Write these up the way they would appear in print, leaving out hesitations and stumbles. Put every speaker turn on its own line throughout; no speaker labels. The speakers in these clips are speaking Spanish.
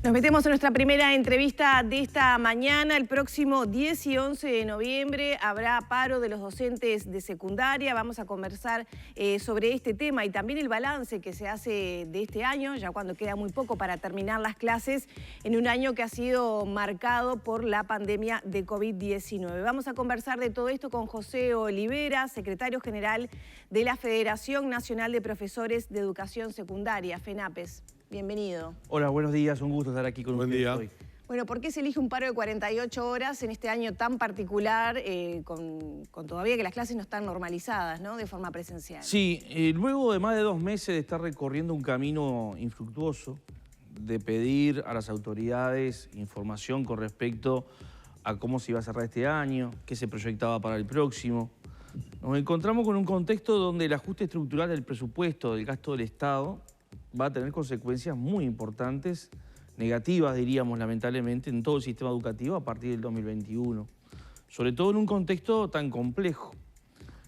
Nos metemos en nuestra primera entrevista de esta mañana. El próximo 10 y 11 de noviembre habrá paro de los docentes de secundaria. Vamos a conversar sobre este tema y también el balance que se hace de este año, ya cuando queda muy poco para terminar las clases, en un año que ha sido marcado por la pandemia de COVID-19. Vamos a conversar de todo esto con José Olivera, secretario general de la Federación Nacional de Profesores de Educación Secundaria, FENAPES. Bienvenido.
Hola, buenos días. Un gusto estar aquí con ustedes hoy.
Bueno, ¿por qué se elige un paro de 48 horas en este año tan particular, con todavía que las clases no están normalizadas, ¿no?, de forma presencial?
Sí, luego de más de 2 meses de estar recorriendo un camino infructuoso, de pedir a las autoridades información con respecto a cómo se iba a cerrar este año, qué se proyectaba para el próximo, nos encontramos con un contexto donde el ajuste estructural del presupuesto, del gasto del Estado, va a tener consecuencias muy importantes, negativas diríamos lamentablemente, en todo el sistema educativo a partir del 2021. Sobre todo en un contexto tan complejo.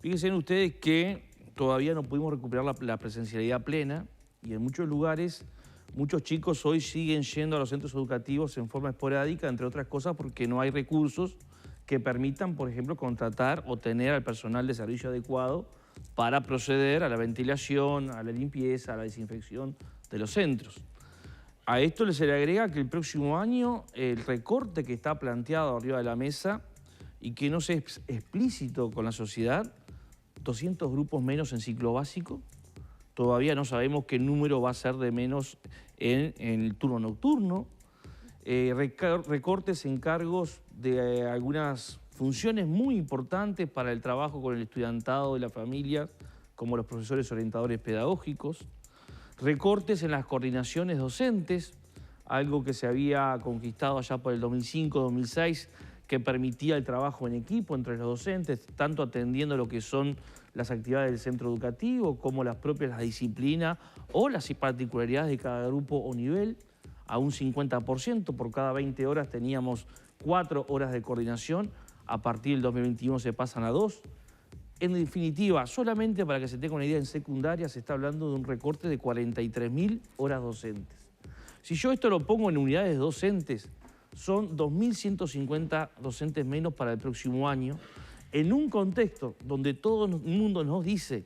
Fíjense ustedes que todavía no pudimos recuperar la presencialidad plena y en muchos lugares muchos chicos hoy siguen yendo a los centros educativos en forma esporádica, entre otras cosas porque no hay recursos que permitan, por ejemplo, contratar o tener al personal de servicio adecuado para proceder a la ventilación, a la limpieza, a la desinfección de los centros. A esto se le agrega que el próximo año el recorte que está planteado arriba de la mesa y que no se es explícito con la sociedad, 200 grupos menos en ciclo básico, todavía no sabemos qué número va a ser de menos en el turno nocturno, recortes en cargos de algunas funciones muy importantes para el trabajo con el estudiantado y la familia, como los profesores orientadores pedagógicos, recortes en las coordinaciones docentes, algo que se había conquistado allá por el 2005-2006, que permitía el trabajo en equipo entre los docentes, tanto atendiendo lo que son las actividades del centro educativo, como las propias las disciplinas o las particularidades de cada grupo o nivel, a un 50%, por cada 20 horas teníamos 4 horas de coordinación, a partir del 2021 se pasan a 2. En definitiva, solamente para que se tenga una idea, en secundaria se está hablando de un recorte de 43.000 horas docentes. Si yo esto lo pongo en unidades docentes, son 2.150 docentes menos para el próximo año, en un contexto donde todo el mundo nos dice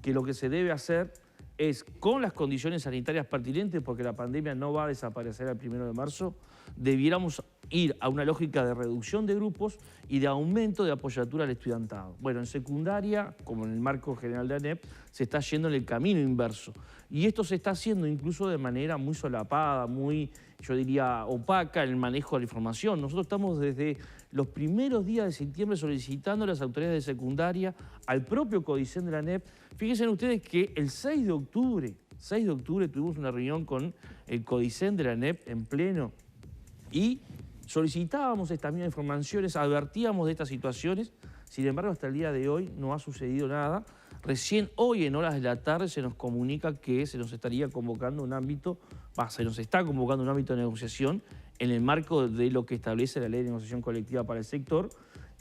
que lo que se debe hacer es, con las condiciones sanitarias pertinentes, porque la pandemia no va a desaparecer el 1 de marzo, debiéramos ir a una lógica de reducción de grupos y de aumento de apoyatura al estudiantado. Bueno, en secundaria, como en el marco general de ANEP, se está yendo en el camino inverso. Y esto se está haciendo incluso de manera muy solapada, muy, yo diría, opaca en el manejo de la información. Nosotros estamos desde los primeros días de septiembre solicitando a las autoridades de secundaria, al propio CODICEN de la ANEP. Fíjense ustedes que el 6 de octubre tuvimos una reunión con el CODICEN de la ANEP en pleno y solicitábamos estas mismas informaciones, advertíamos de estas situaciones. Sin embargo, hasta el día de hoy no ha sucedido nada. Recién hoy, en horas de la tarde, se nos comunica que se nos estaría convocando un ámbito, se nos está convocando un ámbito de negociación en el marco de lo que establece la Ley de Negociación Colectiva para el sector.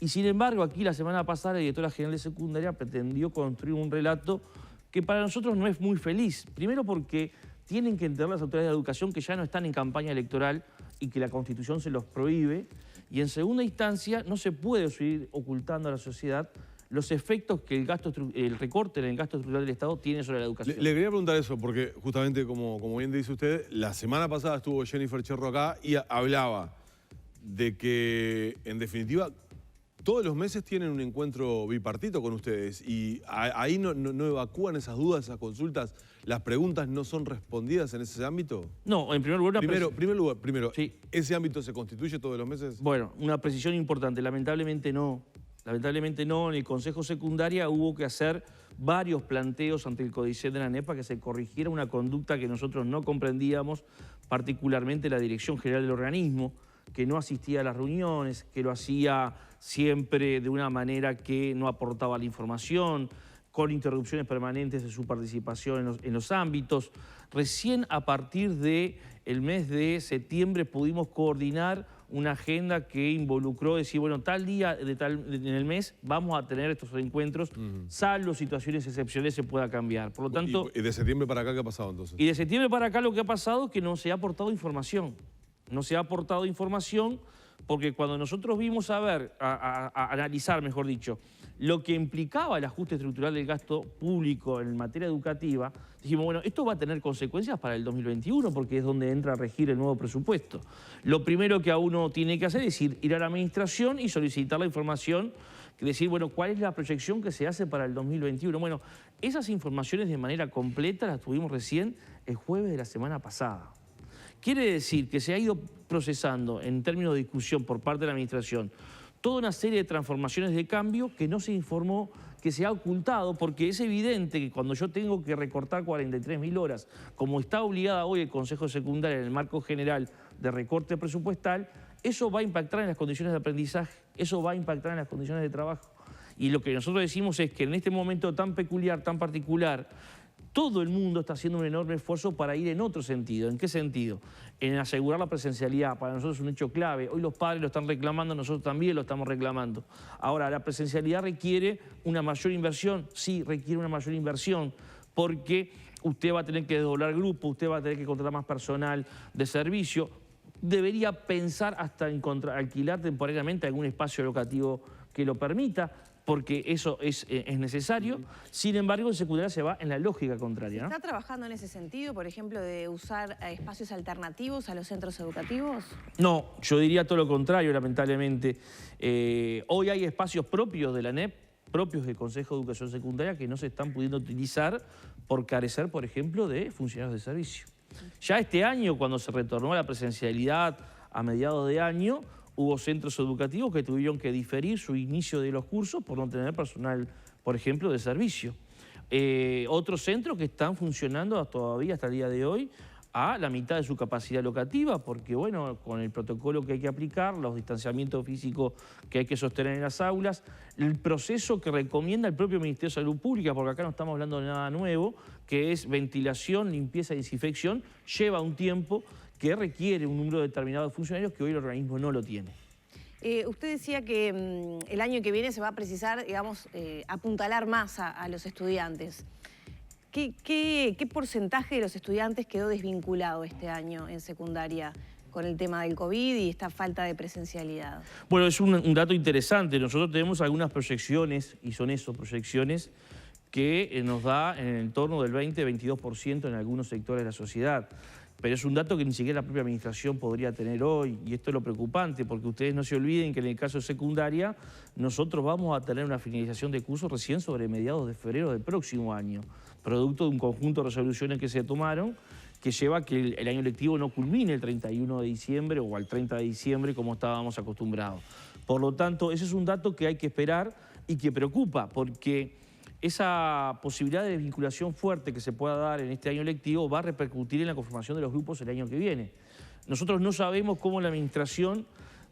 Y sin embargo, aquí la semana pasada la directora general de secundaria pretendió construir un relato que para nosotros no es muy feliz. Primero porque tienen que entender las autoridades de educación que ya no están en campaña electoral y que la Constitución se los prohíbe. Y en segunda instancia, no se puede seguir ocultando a la sociedad los efectos que el recorte en el gasto estructural del Estado tiene sobre la educación.
Le quería preguntar eso, porque justamente, como bien dice usted, la semana pasada estuvo Jennifer Cherro acá y hablaba de que, en definitiva, todos los meses tienen un encuentro bipartito con ustedes y ahí no evacúan esas dudas, esas consultas, las preguntas no son respondidas en ese ámbito.
No, en primer lugar...
Primero,
sí.
¿Ese ámbito se constituye todos los meses?
Bueno, una precisión importante, lamentablemente no. Lamentablemente no, en el Consejo Secundaria hubo que hacer varios planteos ante el CODICEN de la ANEP para que se corrigiera una conducta que nosotros no comprendíamos, particularmente la Dirección General del organismo, que no asistía a las reuniones, que lo hacía siempre de una manera que no aportaba la información, con interrupciones permanentes de su participación en los ámbitos. Recién a partir del mes de septiembre pudimos coordinar una agenda que involucró decir, bueno, tal día en el mes vamos a tener estos encuentros, salvo situaciones excepcionales se pueda cambiar. Por lo tanto...
¿Y de septiembre para acá qué ha pasado entonces?
Y de septiembre para acá lo que ha pasado es que no se ha aportado información. No se ha aportado información porque cuando nosotros vimos a analizar, mejor dicho, lo que implicaba el ajuste estructural del gasto público en materia educativa, dijimos, bueno, esto va a tener consecuencias para el 2021 porque es donde entra a regir el nuevo presupuesto. Lo primero que a uno tiene que hacer es ir a la administración y solicitar la información, decir, bueno, ¿cuál es la proyección que se hace para el 2021? Bueno, esas informaciones de manera completa las tuvimos recién el jueves de la semana pasada. Quiere decir que se ha ido procesando en términos de discusión por parte de la administración toda una serie de transformaciones de cambio que no se informó, que se ha ocultado, porque es evidente que cuando yo tengo que recortar 43.000 horas, como está obligada hoy el Consejo Secundario en el marco general de recorte presupuestal, eso va a impactar en las condiciones de aprendizaje, eso va a impactar en las condiciones de trabajo. Y lo que nosotros decimos es que en este momento tan peculiar, tan particular, todo el mundo está haciendo un enorme esfuerzo para ir en otro sentido. ¿En qué sentido? En asegurar la presencialidad. Para nosotros es un hecho clave. Hoy los padres lo están reclamando, nosotros también lo estamos reclamando. Ahora, ¿la presencialidad requiere una mayor inversión? Sí, requiere una mayor inversión, porque usted va a tener que desdoblar grupos, usted va a tener que contratar más personal de servicio. Debería pensar hasta en alquilar temporariamente algún espacio locativo que lo permita, porque eso es necesario. Sin embargo, en secundaria se va en la lógica contraria, ¿no?
¿Está trabajando en ese sentido, por ejemplo, de usar espacios alternativos a los centros educativos?
No, yo diría todo lo contrario, lamentablemente. Hoy hay espacios propios de la ANEP, propios del Consejo de Educación Secundaria, que no se están pudiendo utilizar por carecer, por ejemplo, de funcionarios de servicio. Ya este año, cuando se retornó a la presencialidad a mediados de año, hubo centros educativos que tuvieron que diferir su inicio de los cursos por no tener personal, por ejemplo, de servicio. Otros centros que están funcionando todavía hasta el día de hoy a la mitad de su capacidad locativa, porque bueno, con el protocolo que hay que aplicar, los distanciamientos físicos que hay que sostener en las aulas, el proceso que recomienda el propio Ministerio de Salud Pública, porque acá no estamos hablando de nada nuevo, que es ventilación, limpieza y desinfección, lleva un tiempo que requiere un número determinado de funcionarios que hoy el organismo no lo tiene.
Usted decía que el año que viene se va a precisar, digamos, apuntalar más a los estudiantes. ¿Qué porcentaje de los estudiantes quedó desvinculado este año en secundaria con el tema del COVID y esta falta de presencialidad?
Bueno, es un dato interesante. Nosotros tenemos algunas proyecciones, y son esas proyecciones, que nos da en el entorno del 20-22% en algunos sectores de la sociedad. Pero es un dato que ni siquiera la propia administración podría tener hoy, y esto es lo preocupante, porque ustedes no se olviden que en el caso de secundaria nosotros vamos a tener una finalización de curso recién sobre mediados de febrero del próximo año, producto de un conjunto de resoluciones que se tomaron que lleva a que el año lectivo no culmine el 31 de diciembre o al 30 de diciembre como estábamos acostumbrados. Por lo tanto, ese es un dato que hay que esperar y que preocupa, porque esa posibilidad de vinculación fuerte que se pueda dar en este año lectivo va a repercutir en la conformación de los grupos el año que viene. Nosotros no sabemos cómo la administración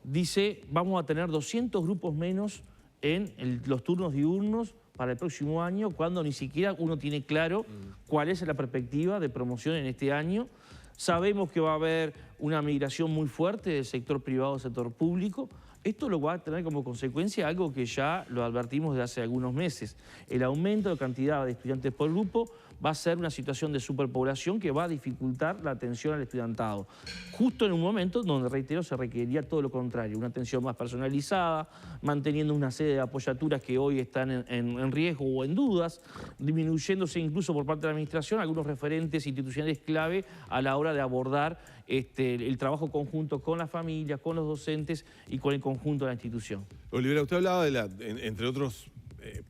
dice vamos a tener 200 grupos menos en los turnos diurnos para el próximo año, cuando ni siquiera uno tiene claro cuál es la perspectiva de promoción en este año. Sabemos que va a haber una migración muy fuerte del sector privado al sector público. Esto lo va a tener como consecuencia algo que ya lo advertimos desde hace algunos meses. El aumento de cantidad de estudiantes por grupo va a ser una situación de superpoblación que va a dificultar la atención al estudiantado. Justo en un momento donde, reitero, se requeriría todo lo contrario, una atención más personalizada, manteniendo una serie de apoyaturas que hoy están en riesgo o en dudas, disminuyéndose incluso por parte de la administración algunos referentes institucionales clave a la hora de abordar el trabajo conjunto con las familias, con los docentes y con el conjunto de la institución.
Olivera, usted hablaba de entre otros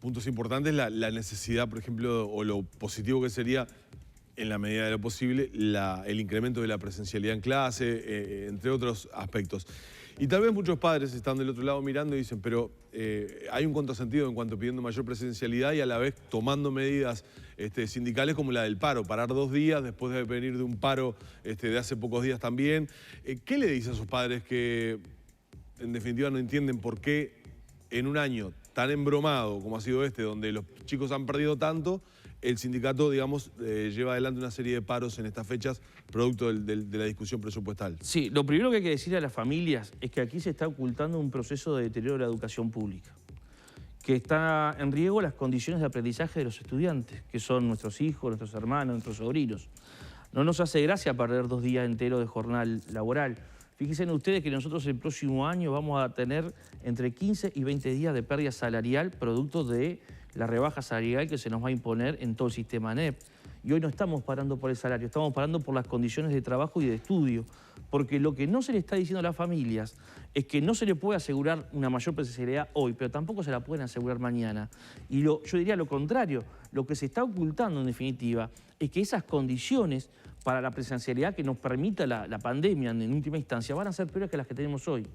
puntos importantes, la necesidad, por ejemplo, o lo positivo que sería, en la medida de lo posible, el incremento de la presencialidad en clase, entre otros aspectos. Y tal vez muchos padres están del otro lado mirando y dicen, pero hay un contrasentido en cuanto pidiendo mayor presencialidad y a la vez tomando medidas sindicales como la del paro, parar 2 días después de venir de un paro de hace pocos días también. ¿Qué le dice a esos padres que en definitiva no entienden por qué en un año tan embromado como ha sido donde los chicos han perdido tanto, el sindicato, digamos, lleva adelante una serie de paros en estas fechas, producto de la discusión presupuestal?
Sí, lo primero que hay que decir a las familias es que aquí se está ocultando un proceso de deterioro de la educación pública, que está en riesgo las condiciones de aprendizaje de los estudiantes, que son nuestros hijos, nuestros hermanos, nuestros sobrinos. No nos hace gracia perder 2 días enteros de jornal laboral. Fíjense ustedes que nosotros el próximo año vamos a tener entre 15 y 20 días de pérdida salarial producto de la rebaja salarial que se nos va a imponer en todo el sistema ANEP. Y hoy no estamos parando por el salario, estamos parando por las condiciones de trabajo y de estudio. Porque lo que no se le está diciendo a las familias es que no se le puede asegurar una mayor presencialidad hoy, pero tampoco se la pueden asegurar mañana. Y yo diría lo contrario, lo que se está ocultando en definitiva es que esas condiciones para la presencialidad que nos permita la pandemia en última instancia van a ser peores que las que tenemos hoy.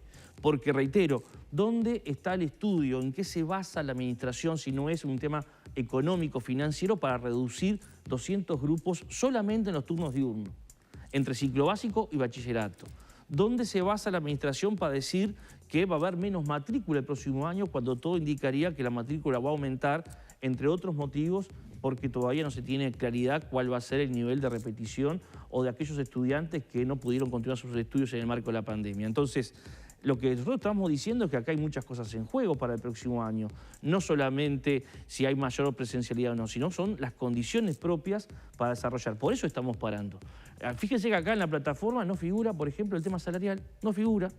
Porque, reitero, ¿dónde está el estudio? ¿En qué se basa la administración si no es un tema económico, financiero para reducir 200 grupos solamente en los turnos diurnos, entre ciclo básico y bachillerato? ¿Dónde se basa la administración para decir que va a haber menos matrícula el próximo año cuando todo indicaría que la matrícula va a aumentar, entre otros motivos, porque todavía no se tiene claridad cuál va a ser el nivel de repetición o de aquellos estudiantes que no pudieron continuar sus estudios en el marco de la pandemia? Entonces, lo que nosotros estamos diciendo es que acá hay muchas cosas en juego para el próximo año. No solamente si hay mayor presencialidad o no, sino son las condiciones propias para desarrollar. Por eso estamos parando. Fíjense que acá en la plataforma no figura, por ejemplo, el tema salarial. No figura.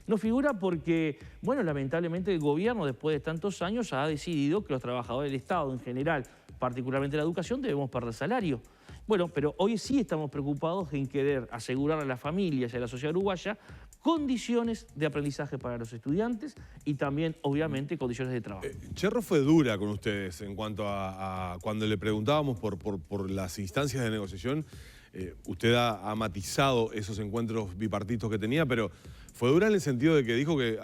No figura porque, bueno, lamentablemente el gobierno, después de tantos años, ha decidido que los trabajadores del Estado en general, particularmente la educación, debemos perder salario. Bueno, pero hoy sí estamos preocupados en querer asegurar a las familias y a la sociedad uruguaya condiciones de aprendizaje para los estudiantes y también, obviamente, condiciones de trabajo.
Cherro fue dura con ustedes en cuanto a cuando le preguntábamos por las instancias de negociación. Usted ha matizado esos encuentros bipartitos que tenía, pero fue dura en el sentido de que dijo que,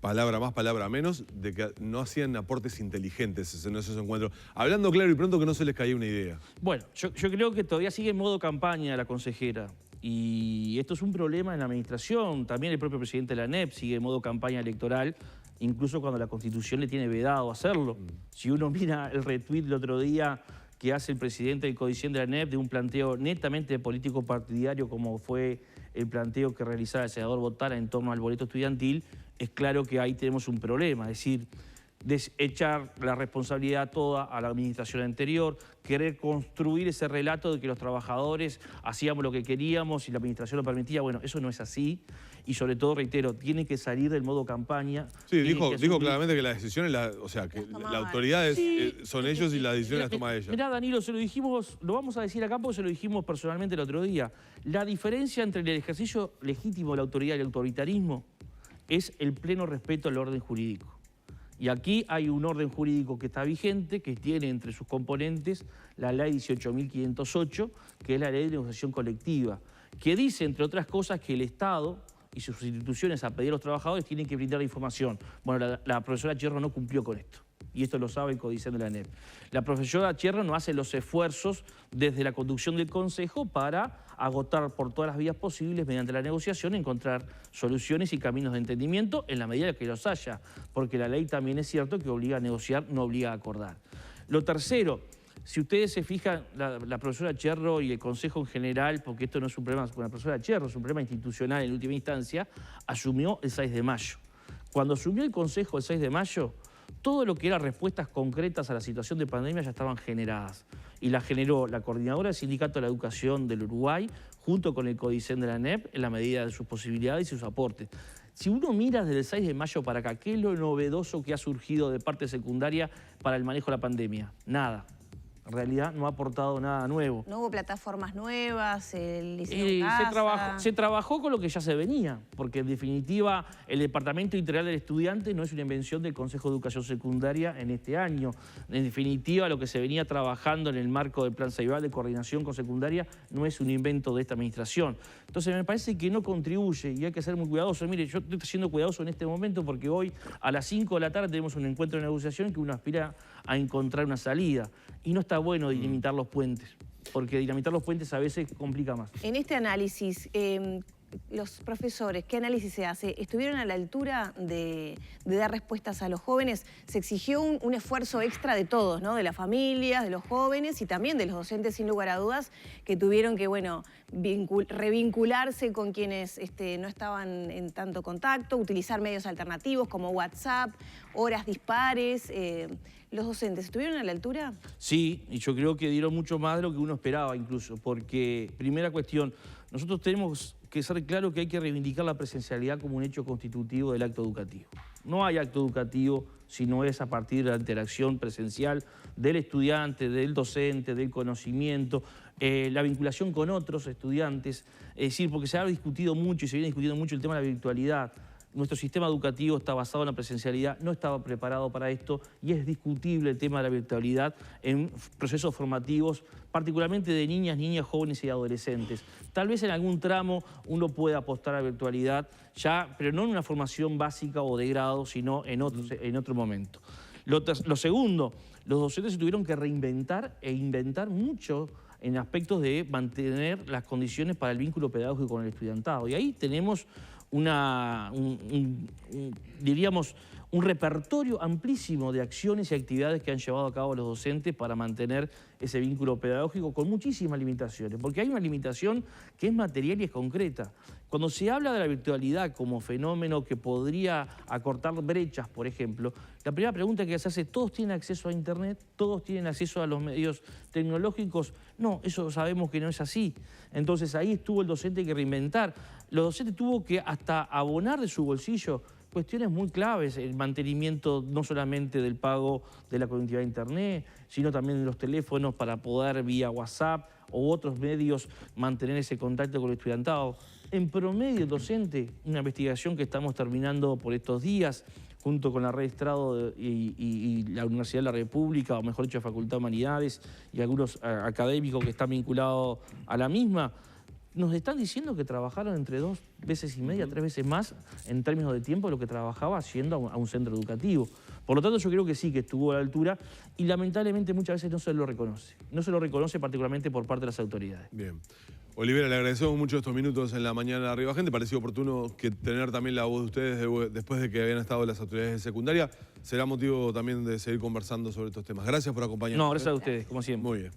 palabra más, palabra menos, de que no hacían aportes inteligentes en esos encuentros. Hablando claro y pronto, que no se les caía una idea.
Bueno, yo creo que todavía sigue en modo campaña la consejera. Y esto es un problema en la administración. También el propio presidente de la ANEP sigue en modo campaña electoral, incluso cuando la Constitución le tiene vedado hacerlo. Si uno mira el retweet del otro día que hace el presidente del Codicen de la ANEP de un planteo netamente político partidario, como fue el planteo que realizaba el senador Botana en torno al boleto estudiantil, es claro que ahí tenemos un problema. Es decir, echar la responsabilidad toda a la administración anterior, querer construir ese relato de que los trabajadores hacíamos lo que queríamos y la administración lo permitía. Bueno, eso no es así. Y sobre todo, reitero, tiene que salir del modo campaña.
Sí, dijo claramente que las decisiones, o sea, que la autoridad son ellos y las decisiones las toma ella.
Mirá, Danilo, se lo dijimos, lo vamos a decir acá porque se lo dijimos personalmente el otro día. La diferencia entre el ejercicio legítimo de la autoridad y el autoritarismo es el pleno respeto al orden jurídico. Y aquí hay un orden jurídico que está vigente, que tiene entre sus componentes la ley 18.508, que es la ley de negociación colectiva, que dice, entre otras cosas, que el Estado y sus instituciones a pedir a los trabajadores tienen que brindar la información. Bueno, la profesora Cherro no cumplió con esto. Y esto lo sabe el Codicen de la ANEP. La profesora Cherro no hace los esfuerzos desde la conducción del Consejo para agotar por todas las vías posibles, mediante la negociación, encontrar soluciones y caminos de entendimiento en la medida que los haya. Porque la ley también es cierto que obliga a negociar, no obliga a acordar. Lo tercero, si ustedes se fijan, la profesora Cherro y el Consejo en general, porque esto no es un problema con la profesora Cherro, es un problema institucional en última instancia, asumió el 6 de mayo. Cuando asumió el Consejo el 6 de mayo, todo lo que eran respuestas concretas a la situación de pandemia ya estaban generadas. Y la generó la Coordinadora del Sindicato de la Educación del Uruguay, junto con el Codicen de la ANEP, en la medida de sus posibilidades y sus aportes. Si uno mira desde el 6 de mayo para acá, ¿qué es lo novedoso que ha surgido de parte secundaria para el manejo de la pandemia? Nada. En realidad no ha aportado nada nuevo.
No hubo plataformas nuevas, el liceo casa.
Se trabajó con lo que ya se venía, porque en definitiva el Departamento Integral del Estudiante no es una invención del Consejo de Educación Secundaria en este año. En definitiva, lo que se venía trabajando en el marco del Plan Ceibal de coordinación con secundaria no es un invento de esta administración. Entonces me parece que no contribuye y hay que ser muy cuidadoso. Mire, yo estoy siendo cuidadoso en este momento porque hoy a las 5 de la tarde tenemos un encuentro de negociación que uno aspira a encontrar una salida. Y no está bueno dinamitar los puentes, porque dinamitar los puentes a veces complica más.
En este análisis, los profesores, ¿qué análisis se hace? ¿Estuvieron a la altura de dar respuestas a los jóvenes? Se exigió un esfuerzo extra de todos, ¿no? De las familias, de los jóvenes y también de los docentes, sin lugar a dudas, que tuvieron que, bueno, revincularse con quienes no estaban en tanto contacto, utilizar medios alternativos como WhatsApp, horas dispares. ¿Los docentes estuvieron a la altura?
Sí, y yo creo que dieron mucho más de lo que uno esperaba incluso, porque, primera cuestión, nosotros tenemos que ser claro que hay que reivindicar la presencialidad como un hecho constitutivo del acto educativo. No hay acto educativo si no es a partir de la interacción presencial del estudiante, del docente, del conocimiento, la vinculación con otros estudiantes. Es decir, porque se ha discutido mucho y se viene discutiendo mucho el tema de la virtualidad. Nuestro sistema educativo está basado en la presencialidad, no estaba preparado para esto y es discutible el tema de la virtualidad en procesos formativos, particularmente de niñas, jóvenes y adolescentes. Tal vez en algún tramo uno pueda apostar a la virtualidad, ya, pero no en una formación básica o de grado, sino en otro momento. Lo segundo, los docentes se tuvieron que reinventar e inventar mucho en aspectos de mantener las condiciones para el vínculo pedagógico con el estudiantado. Y ahí tenemos diríamos, un repertorio amplísimo de acciones y actividades que han llevado a cabo los docentes para mantener ese vínculo pedagógico con muchísimas limitaciones, porque hay una limitación que es material y es concreta. Cuando se habla de la virtualidad como fenómeno que podría acortar brechas, por ejemplo, la primera pregunta que se hace, ¿todos tienen acceso a Internet? ¿Todos tienen acceso a los medios tecnológicos? No, eso sabemos que no es así. Entonces ahí estuvo el docente que reinventar. Los docentes tuvo que hasta abonar de su bolsillo cuestiones muy claves, el mantenimiento no solamente del pago de la conectividad de Internet, sino también de los teléfonos para poder vía WhatsApp u otros medios mantener ese contacto con el estudiantado. En promedio, el docente, una investigación que estamos terminando por estos días, junto con la Red Estrado y la Universidad de la República, o mejor dicho, la Facultad de Humanidades y algunos académicos que están vinculados a la misma, nos están diciendo que trabajaron entre 2 veces y media, 3 veces más en términos de tiempo de lo que trabajaba haciendo a un centro educativo. Por lo tanto, yo creo que sí, que estuvo a la altura y lamentablemente muchas veces no se lo reconoce. No se lo reconoce particularmente por parte de las autoridades.
Bien. Olivera, le agradecemos mucho estos minutos en la mañana de Arriba Gente. Pareció oportuno que tener también la voz de ustedes después de que habían estado las autoridades de secundaria. Será motivo también de seguir conversando sobre estos temas. Gracias por acompañarnos.
No, gracias a ustedes, como siempre.
Muy bien.